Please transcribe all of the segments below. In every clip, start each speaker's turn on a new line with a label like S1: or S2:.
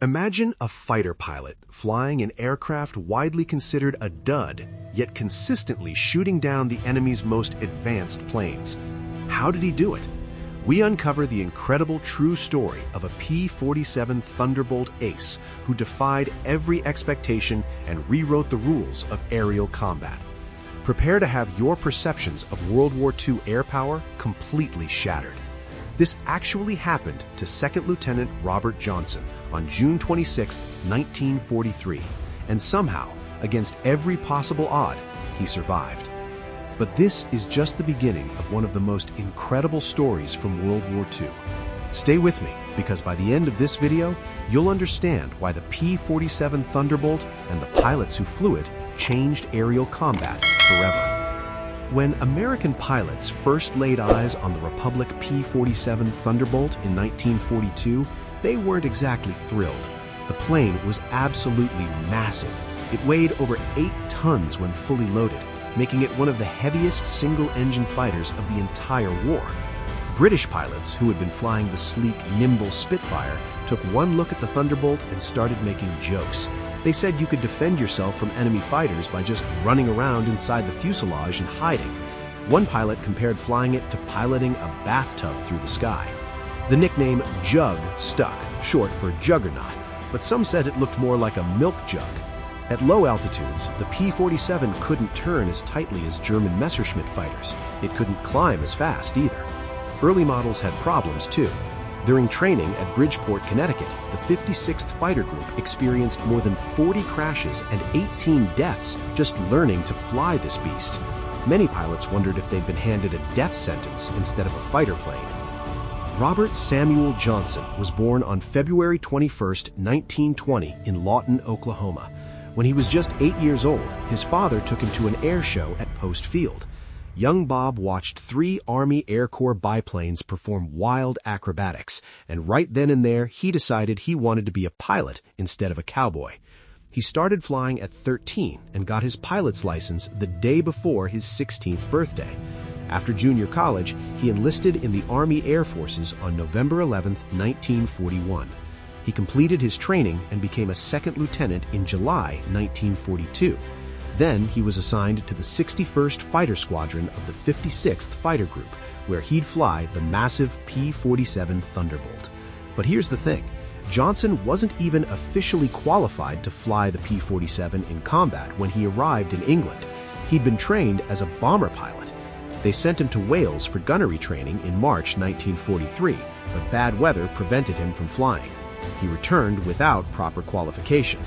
S1: Imagine a fighter pilot flying an aircraft widely considered a dud, yet consistently shooting down the enemy's most advanced planes. How did he do it? We uncover the incredible true story of a P-47 Thunderbolt ace who defied every expectation and rewrote the rules of aerial combat. Prepare to have your perceptions of World War II air power completely shattered. This actually happened to Second Lieutenant Robert Johnson on June 26, 1943, and somehow, against every possible odd, he survived. But this is just the beginning of one of the most incredible stories from World War II. Stay with me, because by the end of this video, you'll understand why the P-47 Thunderbolt and the pilots who flew it changed aerial combat forever. When American pilots first laid eyes on the Republic P-47 Thunderbolt in 1942, they weren't exactly thrilled. The plane was absolutely massive. It weighed over 8 tons when fully loaded, making it one of the heaviest single-engine fighters of the entire war. British pilots, who had been flying the sleek, nimble Spitfire, took one look at the Thunderbolt and started making jokes. They said you could defend yourself from enemy fighters by just running around inside the fuselage and hiding. One pilot compared flying it to piloting a bathtub through the sky. The nickname Jug stuck, short for Juggernaut, but some said it looked more like a milk jug. At low altitudes, the P-47 couldn't turn as tightly as German Messerschmitt fighters. It couldn't climb as fast either. Early models had problems too. During training at Bridgeport, Connecticut, the 56th Fighter Group experienced more than 40 crashes and 18 deaths just learning to fly this beast. Many pilots wondered if they'd been handed a death sentence instead of a fighter plane. Robert Samuel Johnson was born on February 21, 1920 in Lawton, Oklahoma. When he was just 8 years old, his father took him to an air show at Post Field. Young Bob watched 3 Army Air Corps biplanes perform wild acrobatics, and right then and there he decided he wanted to be a pilot instead of a cowboy. He started flying at 13 and got his pilot's license the day before his 16th birthday. After junior college, he enlisted in the Army Air Forces on November 11, 1941. He completed his training and became a second lieutenant in July 1942. Then he was assigned to the 61st Fighter Squadron of the 56th Fighter Group, where he'd fly the massive P-47 Thunderbolt. But here's the thing. Johnson wasn't even officially qualified to fly the P-47 in combat when he arrived in England. He'd been trained as a bomber pilot. They sent him to Wales for gunnery training in March 1943, but bad weather prevented him from flying. He returned without proper qualification.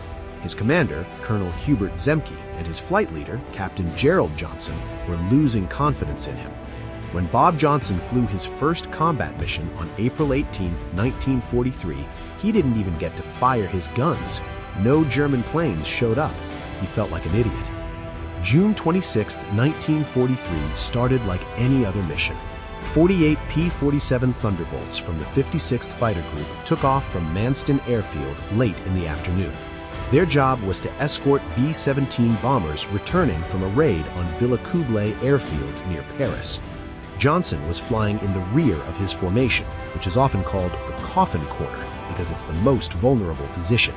S1: His commander, Colonel Hubert Zemke, and his flight leader, Captain Gerald Johnson, were losing confidence in him. When Bob Johnson flew his first combat mission on April 18, 1943, he didn't even get to fire his guns. No German planes showed up. He felt like an idiot. June 26, 1943 started like any other mission. 48 P-47 Thunderbolts from the 56th Fighter Group took off from Manston Airfield late in the afternoon. Their job was to escort B-17 bombers returning from a raid on Villa Coublay Airfield near Paris. Johnson was flying in the rear of his formation, which is often called the coffin corner because it's the most vulnerable position.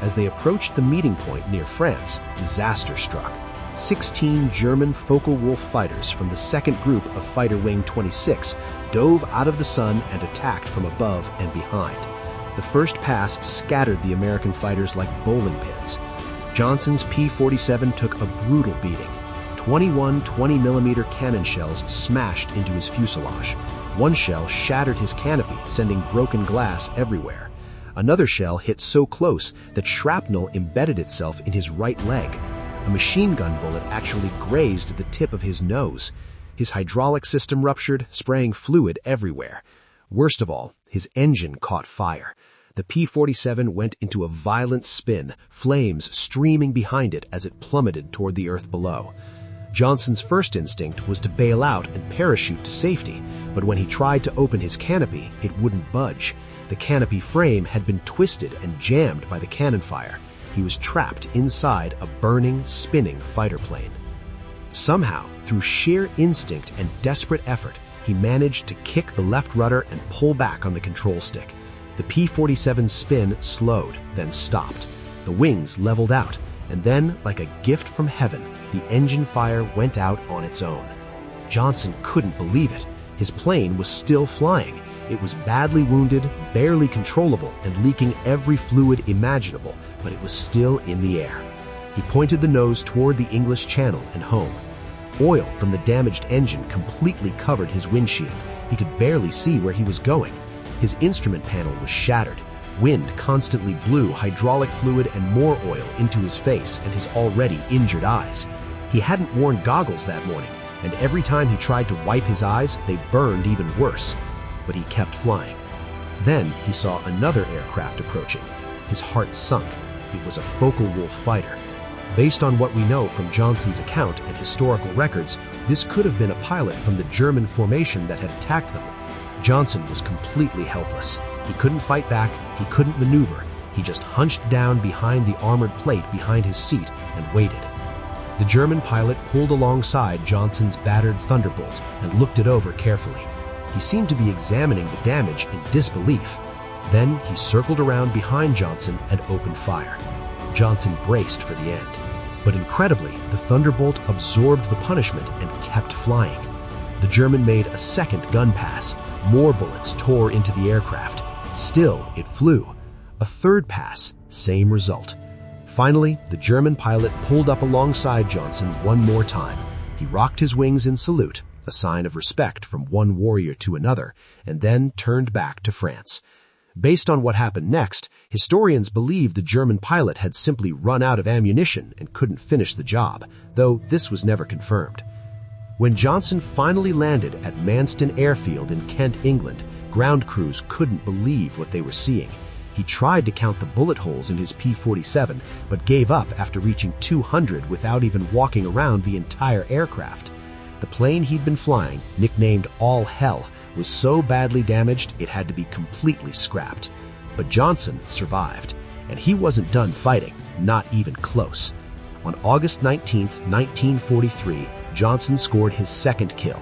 S1: As they approached the meeting point near France, disaster struck. 16 German Focke-Wulf fighters from the 2nd Group of Fighter Wing 26 dove out of the sun and attacked from above and behind. The first pass scattered the American fighters like bowling pins. Johnson's P-47 took a brutal beating. 21 20mm cannon shells smashed into his fuselage. One shell shattered his canopy, sending broken glass everywhere. Another shell hit so close that shrapnel embedded itself in his right leg. A machine gun bullet actually grazed the tip of his nose. His hydraulic system ruptured, spraying fluid everywhere. Worst of all, his engine caught fire. The P-47 went into a violent spin, flames streaming behind it as it plummeted toward the earth below. Johnson's first instinct was to bail out and parachute to safety, but when he tried to open his canopy, it wouldn't budge. The canopy frame had been twisted and jammed by the cannon fire. He was trapped inside a burning, spinning fighter plane. Somehow, through sheer instinct and desperate effort, he managed to kick the left rudder and pull back on the control stick. The P-47's spin slowed, then stopped. The wings leveled out, and then, like a gift from heaven, the engine fire went out on its own. Johnson couldn't believe it. His plane was still flying. It was badly wounded, barely controllable, and leaking every fluid imaginable, but it was still in the air. He pointed the nose toward the English Channel and home. Oil from the damaged engine completely covered his windshield. He could barely see where he was going. His instrument panel was shattered. Wind constantly blew hydraulic fluid and more oil into his face and his already injured eyes. He hadn't worn goggles that morning, and every time he tried to wipe his eyes, they burned even worse. But he kept flying. Then he saw another aircraft approaching. His heart sunk. It was a Focke-Wulf fighter. Based on what we know from Johnson's account and historical records, this could have been a pilot from the German formation that had attacked them. Johnson was completely helpless. He couldn't fight back, he couldn't maneuver. He just hunched down behind the armored plate behind his seat and waited. The German pilot pulled alongside Johnson's battered Thunderbolt and looked it over carefully. He seemed to be examining the damage in disbelief. Then he circled around behind Johnson and opened fire. Johnson braced for the end. But incredibly, the Thunderbolt absorbed the punishment and kept flying. The German made a second gun pass. More bullets tore into the aircraft. Still, it flew. A third pass, same result. Finally, the German pilot pulled up alongside Johnson one more time. He rocked his wings in salute, a sign of respect from one warrior to another, and then turned back to France. Based on what happened next, historians believe the German pilot had simply run out of ammunition and couldn't finish the job, though this was never confirmed. When Johnson finally landed at Manston Airfield in Kent, England, ground crews couldn't believe what they were seeing. He tried to count the bullet holes in his P-47, but gave up after reaching 200 without even walking around the entire aircraft. The plane he'd been flying, nicknamed All Hell, was so badly damaged it had to be completely scrapped. But Johnson survived, and he wasn't done fighting, not even close. On August 19, 1943, Johnson scored his second kill.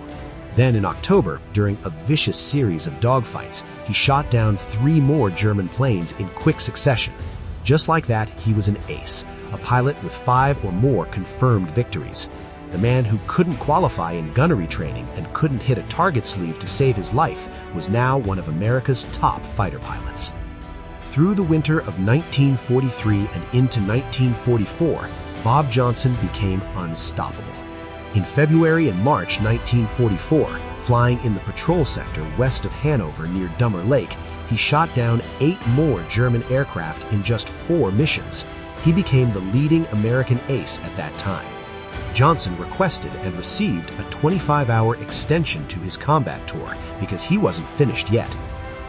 S1: Then in October, during a vicious series of dogfights, he shot down 3 more German planes in quick succession. Just like that, he was an ace, a pilot with 5 or more confirmed victories. The man who couldn't qualify in gunnery training and couldn't hit a target sleeve to save his life was now one of America's top fighter pilots. Through the winter of 1943 and into 1944, Bob Johnson became unstoppable. In February and March 1944, flying in the patrol sector west of Hanover near Dummer Lake, he shot down 8 more German aircraft in just 4 missions. He became the leading American ace at that time. Johnson requested and received a 25-hour extension to his combat tour because he wasn't finished yet.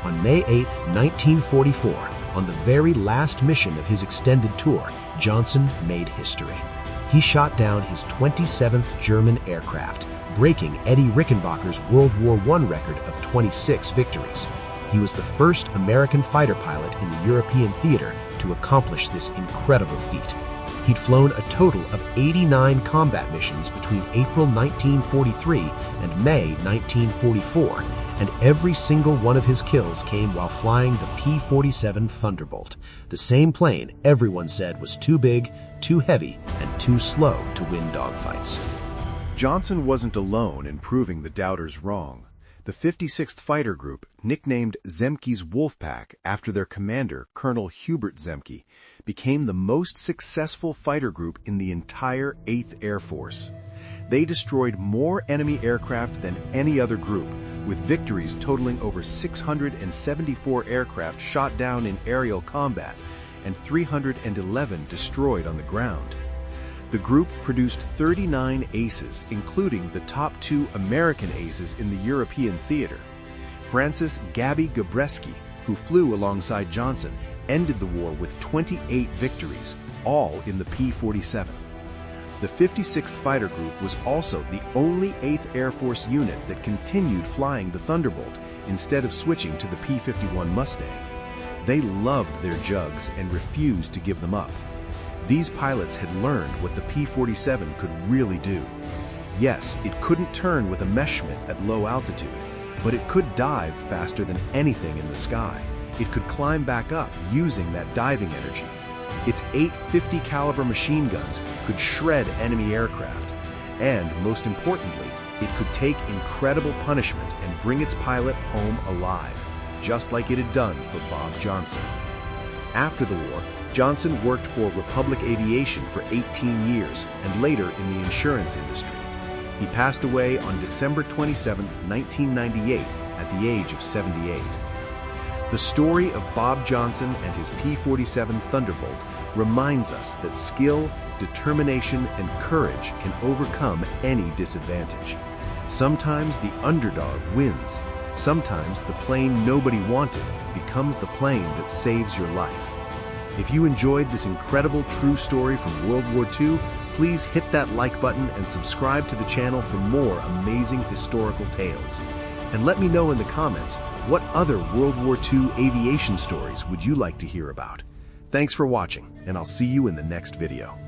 S1: On May 8, 1944, on the very last mission of his extended tour, Johnson made history. He shot down his 27th German aircraft, breaking Eddie Rickenbacker's World War I record of 26 victories. He was the first American fighter pilot in the European theater to accomplish this incredible feat. He'd flown a total of 89 combat missions between April 1943 and May 1944, and every single one of his kills came while flying the P-47 Thunderbolt, the same plane everyone said was too big, too heavy, and too slow to win dogfights.
S2: Johnson wasn't alone in proving the doubters wrong. The 56th Fighter Group, nicknamed Zemke's Wolfpack after their commander, Colonel Hubert Zemke, became the most successful fighter group in the entire 8th Air Force. They destroyed more enemy aircraft than any other group, with victories totaling over 674 aircraft shot down in aerial combat and 311 destroyed on the ground. The group produced 39 aces, including the top 2 American aces in the European theater. Francis Gabby Gabreski, who flew alongside Johnson, ended the war with 28 victories, all in the P-47. The 56th Fighter Group was also the only 8th Air Force unit that continued flying the Thunderbolt instead of switching to the P-51 Mustang. They loved their jugs and refused to give them up. These pilots had learned what the P-47 could really do. Yes, it couldn't turn with a meshment at low altitude, but it could dive faster than anything in the sky,
S1: it could climb back up using that diving energy. Its 850 caliber machine guns could shred enemy aircraft. And, most importantly, it could take incredible punishment and bring its pilot home alive, just like it had done for Bob Johnson. After the war, Johnson worked for Republic Aviation for 18 years and later in the insurance industry. He passed away on December 27, 1998, at the age of 78. The story of Bob Johnson and his P-47 Thunderbolt reminds us that skill, determination, and courage can overcome any disadvantage. Sometimes the underdog wins. Sometimes the plane nobody wanted becomes the plane that saves your life. If you enjoyed this incredible true story from World War II, please hit that like button and subscribe to the channel for more amazing historical tales. And let me know in the comments, what other World War II aviation stories would you like to hear about? Thanks for watching, and I'll see you in the next video.